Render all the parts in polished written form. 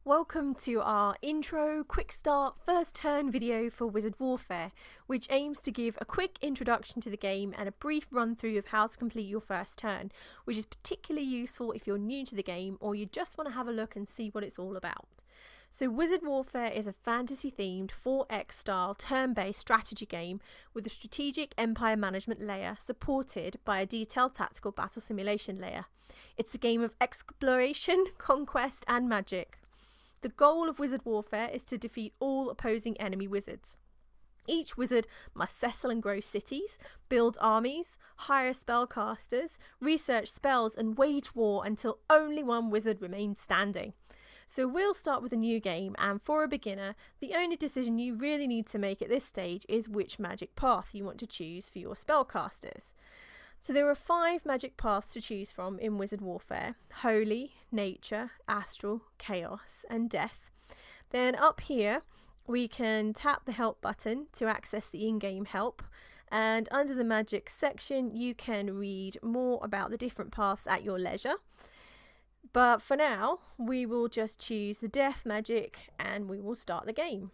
Welcome to our intro, quick start, first turn video for Wizard Warfare, which aims to give a quick introduction to the game and a brief run through of how to complete your first turn, which is particularly useful if you're new to the game or you just want to have a look and see what it's all about. So Wizard Warfare is a fantasy-themed 4X style turn-based strategy game with a strategic empire management layer supported by a detailed tactical battle simulation layer. It's a game of exploration, conquest and magic. The goal of Wizard Warfare is to defeat all opposing enemy wizards. Each wizard must settle and grow cities, build armies, hire spellcasters, research spells and wage war until only one wizard remains standing. So we'll start with a new game, and for a beginner, the only decision you really need to make at this stage is which magic path you want to choose for your spellcasters. So there are 5 magic paths to choose from in Wizard Warfare: Holy, Nature, Astral, Chaos and Death. Then up here we can tap the help button to access the in-game help, and under the magic section you can read more about the different paths at your leisure. But for now we will just choose the Death magic and we will start the game.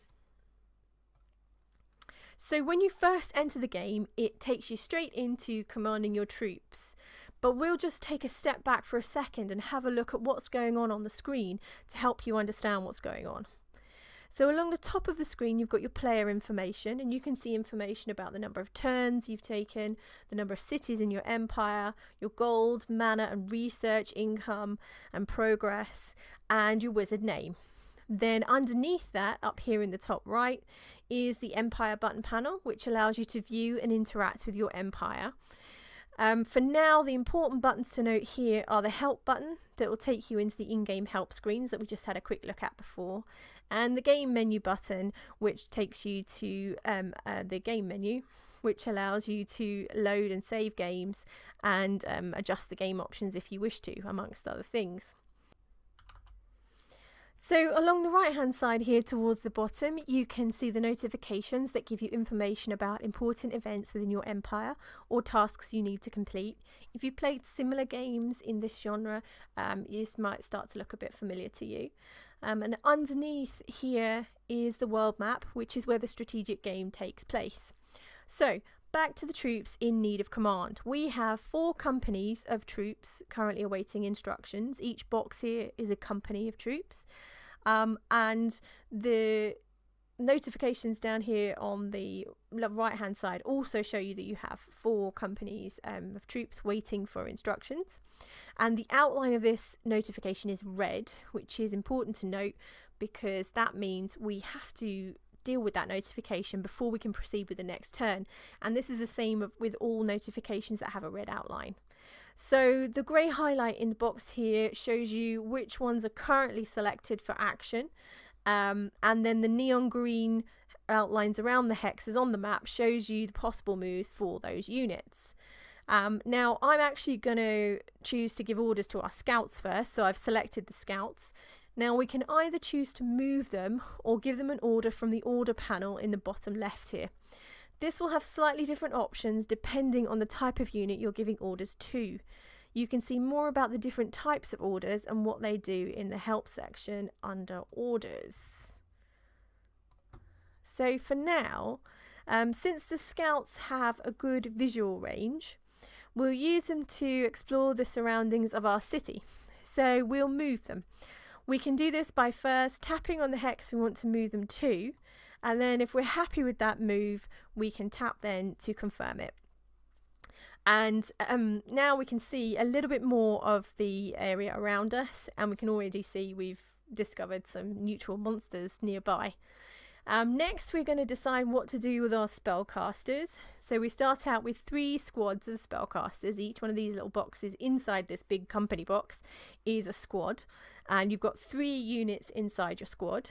So when you first enter the game, it takes you straight into commanding your troops. But we'll just take a step back for a second and have a look at what's going on the screen to help you understand what's going on. So along the top of the screen, you've got your player information, and you can see information about the number of turns you've taken, the number of cities in your empire, your gold, mana and research, income and progress, and your wizard name. Then underneath that, up here in the top right, is the Empire button panel, which allows you to view and interact with your empire. For now, the important buttons to note here are the help button that will take you into the in-game help screens that we just had a quick look at before, and the game menu button, which takes you to the game menu, which allows you to load and save games and adjust the game options if you wish to, amongst other things. So along the right hand side here towards the bottom, you can see the notifications that give you information about important events within your empire or tasks you need to complete. If you played similar games in this genre, this might start to look a bit familiar to you. And underneath here is the world map, which is where the strategic game takes place. So back to the troops in need of command. We have 4 companies of troops currently awaiting instructions. Each box here is a company of troops. And the notifications down here on the right hand side also show you that you have 4 companies of troops waiting for instructions. And the outline of this notification is red, which is important to note because that means we have to deal with that notification before we can proceed with the next turn, and this is the same with all notifications that have a red outline. So the grey highlight in the box here shows you which ones are currently selected for action, and then the neon green outlines around the hexes on the map shows you the possible moves for those units. Now I'm actually going to choose to give orders to our scouts first, so I've selected the scouts. Now we can either choose to move them or give them an order from the order panel in the bottom left here. This will have slightly different options depending on the type of unit you're giving orders to. You can see more about the different types of orders and what they do in the help section under orders. So for now, since the scouts have a good visual range, we'll use them to explore the surroundings of our city. So we'll move them. We can do this by first tapping on the hex we want to move them to, and then if we're happy with that move, we can tap then to confirm it. And now we can see a little bit more of the area around us, and we can already see we've discovered some neutral monsters nearby. Next we're going to decide what to do with our spellcasters. So we start out with 3 squads of spellcasters. Each one of these little boxes inside this big company box is a squad, and you've got 3 units inside your squad.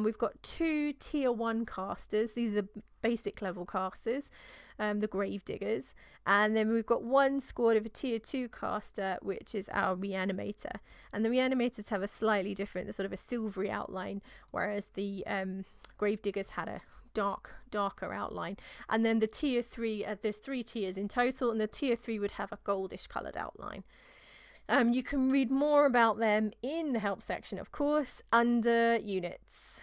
We've got 2 tier 1 casters. These are the basic level casters, the grave diggers, and then we've got 1 squad of a tier 2 caster, which is our reanimator. And the reanimators have a slightly different, sort of a silvery outline, whereas the grave diggers had a darker outline. And then the tier 3, there's 3 tiers in total, and the tier 3 would have a goldish coloured outline. You can read more about them in the help section, of course, under units.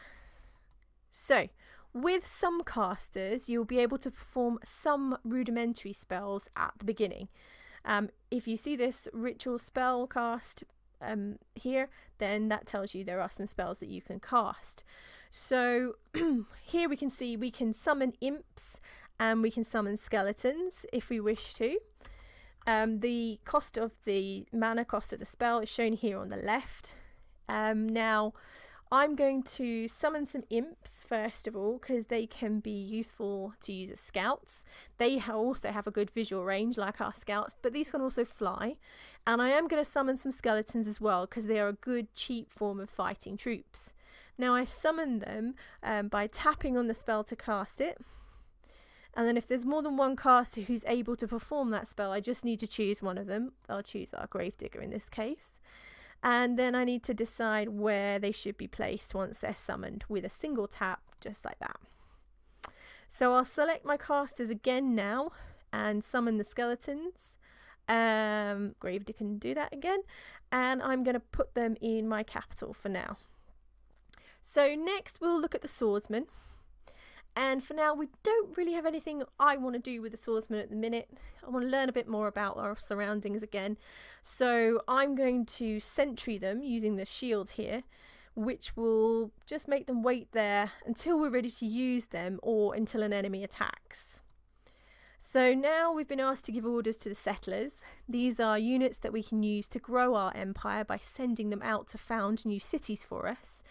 So, with some casters, you'll be able to perform some rudimentary spells at the beginning. If you see this ritual spell cast here, then that tells you there are some spells that you can cast. So here we can see we can summon imps and we can summon skeletons if we wish to. The cost of the mana cost of the spell is shown here on the left. Now I'm going to summon some imps first of all, because they can be useful to use as scouts. They also have a good visual range like our scouts, but these can also fly. And I am going to summon some skeletons as well, because they are a good cheap form of fighting troops. Now I summon them by tapping on the spell to cast it. And then if there's more than one caster who's able to perform that spell, I just need to choose one of them. I'll choose our Gravedigger in this case. And then I need to decide where they should be placed once they're summoned with a single tap, just like that. So I'll select my casters again now and summon the skeletons. Gravedigger can do that again. And I'm going to put them in my capital for now. So next we'll look at the Swordsmen. And for now, we don't really have anything I want to do with the Swordsman at the minute. I want to learn a bit more about our surroundings again. So I'm going to sentry them using the shield here, which will just make them wait there until we're ready to use them or until an enemy attacks. So now we've been asked to give orders to the settlers. These are units that we can use to grow our empire by sending them out to found new cities for us.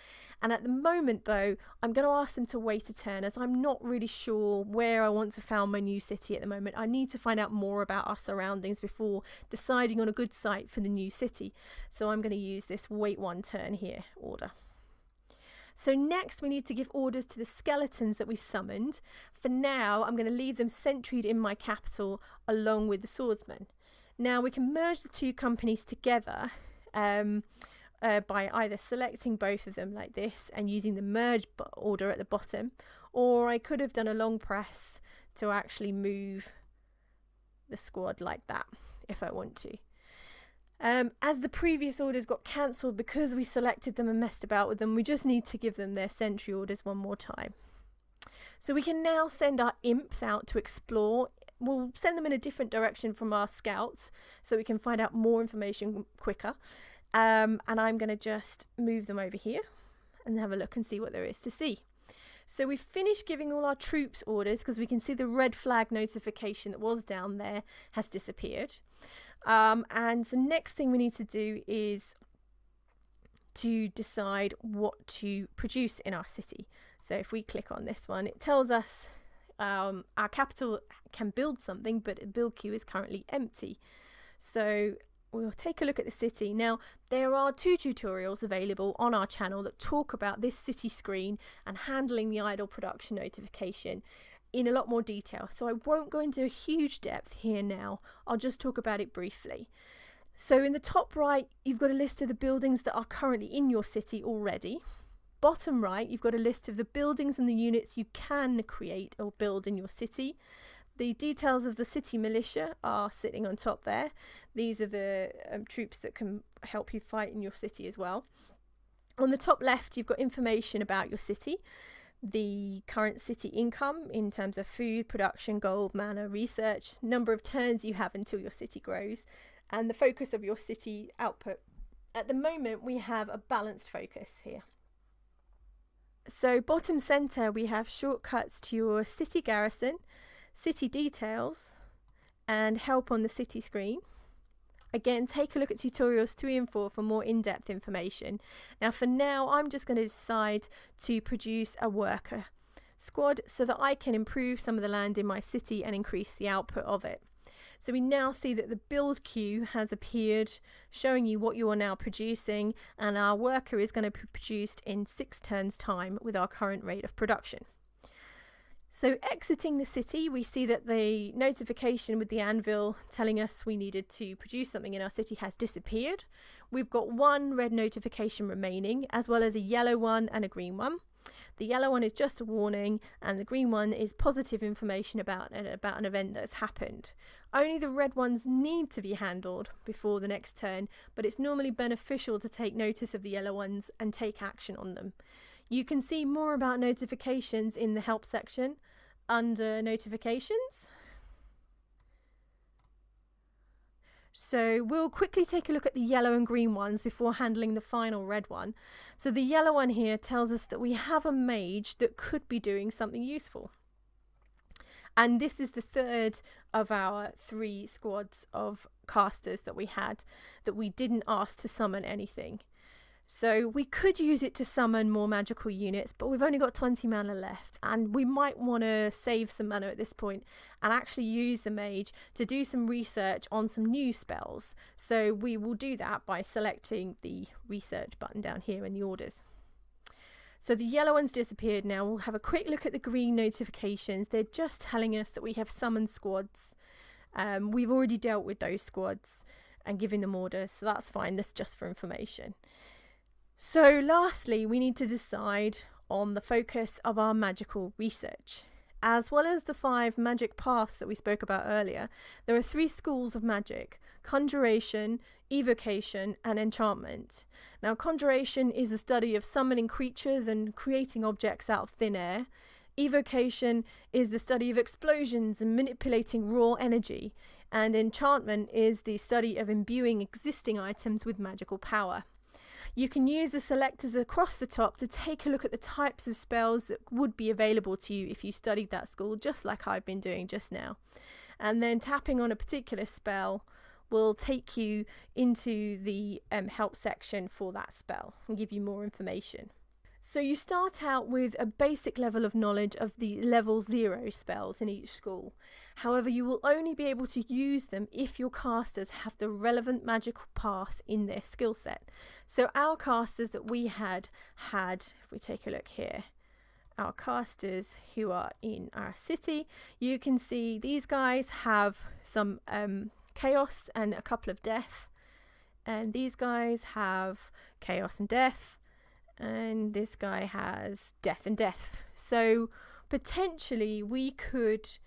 And at the moment though, I'm going to ask them to wait a turn, as I'm not really sure where I want to found my new city at the moment. I need to find out more about our surroundings before deciding on a good site for the new city. So I'm going to use this wait one turn here order. So next we need to give orders to the skeletons that we summoned. For now, I'm going to leave them sentried in my capital along with the swordsmen. Now we can merge the two companies together by either selecting both of them like this and using the merge order at the bottom, or I could have done a long press to actually move the squad like that if I want to. As the previous orders got cancelled because we selected them and messed about with them, we just need to give them their sentry orders one more time. So we can now send our imps out to explore. We'll send them in a different direction from our scouts so we can find out more information quicker. And I'm going to just move them over here and have a look and see what there is to see. So we've finished giving all our troops orders because we can see the red flag notification that was down there has disappeared. And the next thing we need to do is to decide what to produce in our city. So if we click on this one, it tells us our capital can build something, but the build queue is currently empty. So we'll take a look at the city. Now, there are 2 tutorials available on our channel that talk about this city screen and handling the idle production notification in a lot more detail. So I won't go into a huge depth here now. I'll just talk about it briefly. So in the top right, you've got a list of the buildings that are currently in your city already. Bottom right, you've got a list of the buildings and the units you can create or build in your city. The details of the city militia are sitting on top there. These are the troops that can help you fight in your city as well. On the top left, you've got information about your city, the current city income in terms of food, production, gold, mana, research, number of turns you have until your city grows, and the focus of your city output. At the moment, we have a balanced focus here. So bottom center, we have shortcuts to your city garrison, city details, and help on the city screen. Again, take a look at tutorials 3 and 4 for more in-depth information. Now for now, I'm just going to decide to produce a worker squad so that I can improve some of the land in my city and increase the output of it. So we now see that the build queue has appeared, showing you what you are now producing, and our worker is going to be produced in 6 turns time with our current rate of production. So exiting the city, we see that the notification with the anvil telling us we needed to produce something in our city has disappeared. We've got 1 red notification remaining, as well as a yellow one and a green one. The yellow one is just a warning, and the green one is positive information about an event that's happened. Only the red ones need to be handled before the next turn, but it's normally beneficial to take notice of the yellow ones and take action on them. You can see more about notifications in the help section under notifications. So we'll quickly take a look at the yellow and green ones before handling the final red one. So the yellow one here tells us that we have a mage that could be doing something useful. And this is the third of our 3 squads of casters that we had that we didn't ask to summon anything. So we could use it to summon more magical units, but we've only got 20 mana left, and we might want to save some mana at this point and actually use the mage to do some research on some new spells. So we will do that by selecting the research button down here in the orders. So the yellow one's disappeared now. We'll have a quick look at the green notifications. They're just telling us that we have summoned squads. We've already dealt with those squads and given them orders, so that's fine. This is just for information. So lastly, we need to decide on the focus of our magical research. As well as the 5 magic paths that we spoke about earlier, there are 3 schools of magic: conjuration, evocation, and enchantment. Now, conjuration is the study of summoning creatures and creating objects out of thin air. Evocation is the study of explosions and manipulating raw energy. And enchantment is the study of imbuing existing items with magical power. You can use the selectors across the top to take a look at the types of spells that would be available to you if you studied that school, just like I've been doing just now. And then tapping on a particular spell will take you into the help section for that spell and give you more information. So you start out with a basic level of knowledge of the level 0 spells in each school. However, you will only be able to use them if your casters have the relevant magical path in their skill set. So our casters that we had, if we take a look here, our casters who are in our city, you can see these guys have some chaos and a couple of death. And these guys have chaos and death. And this guy has death and death. So potentially we could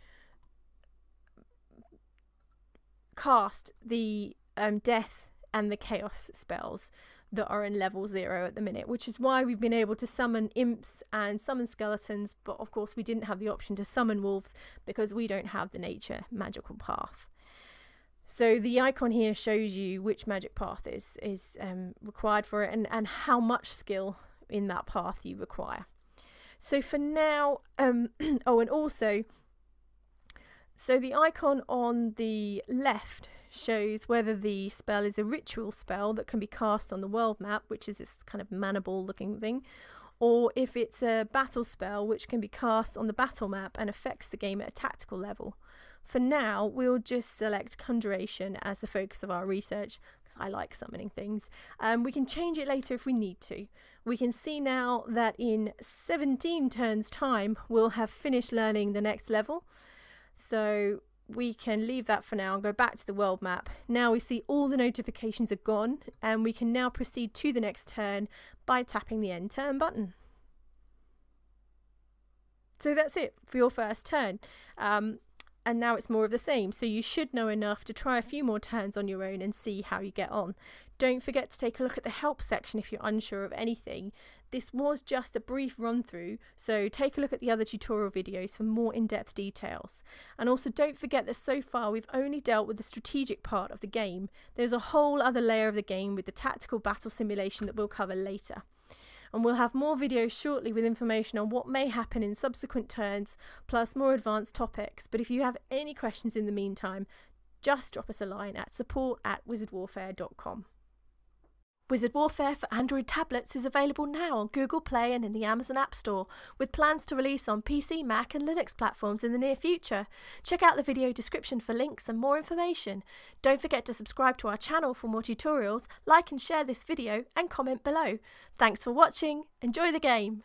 cast the death and the chaos spells that are in level 0 at the minute, which is why we've been able to summon imps and summon skeletons, but of course we didn't have the option to summon wolves because we don't have the nature magical path. So the icon here shows you which magic path is required for it and how much skill in that path you require. So for now, oh, and also, so the icon on the left shows whether the spell is a ritual spell that can be cast on the world map, which is this kind of mana ball looking thing, or if it's a battle spell which can be cast on the battle map and affects the game at a tactical level. For now, we'll just select conjuration as the focus of our research, because I like summoning things. We can change it later if we need to. We can see now that in 17 turns time, we'll have finished learning the next level. So we can leave that for now and go back to the world map. Now we see all the notifications are gone, and we can now proceed to the next turn by tapping the end turn button. So that's it for your first turn. And now it's more of the same, so you should know enough to try a few more turns on your own and see how you get on. Don't forget to take a look at the help section if you're unsure of anything. This was just a brief run through, so take a look at the other tutorial videos for more in-depth details. And also don't forget that so far we've only dealt with the strategic part of the game. There's a whole other layer of the game with the tactical battle simulation that we'll cover later. And we'll have more videos shortly with information on what may happen in subsequent turns, plus more advanced topics. But if you have any questions in the meantime, just drop us a line at support@wizardwarfare.com. Wizard Warfare for Android tablets is available now on Google Play and in the Amazon App Store, with plans to release on PC, Mac and Linux platforms in the near future. Check out the video description for links and more information. Don't forget to subscribe to our channel for more tutorials, like and share this video and comment below. Thanks for watching, enjoy the game!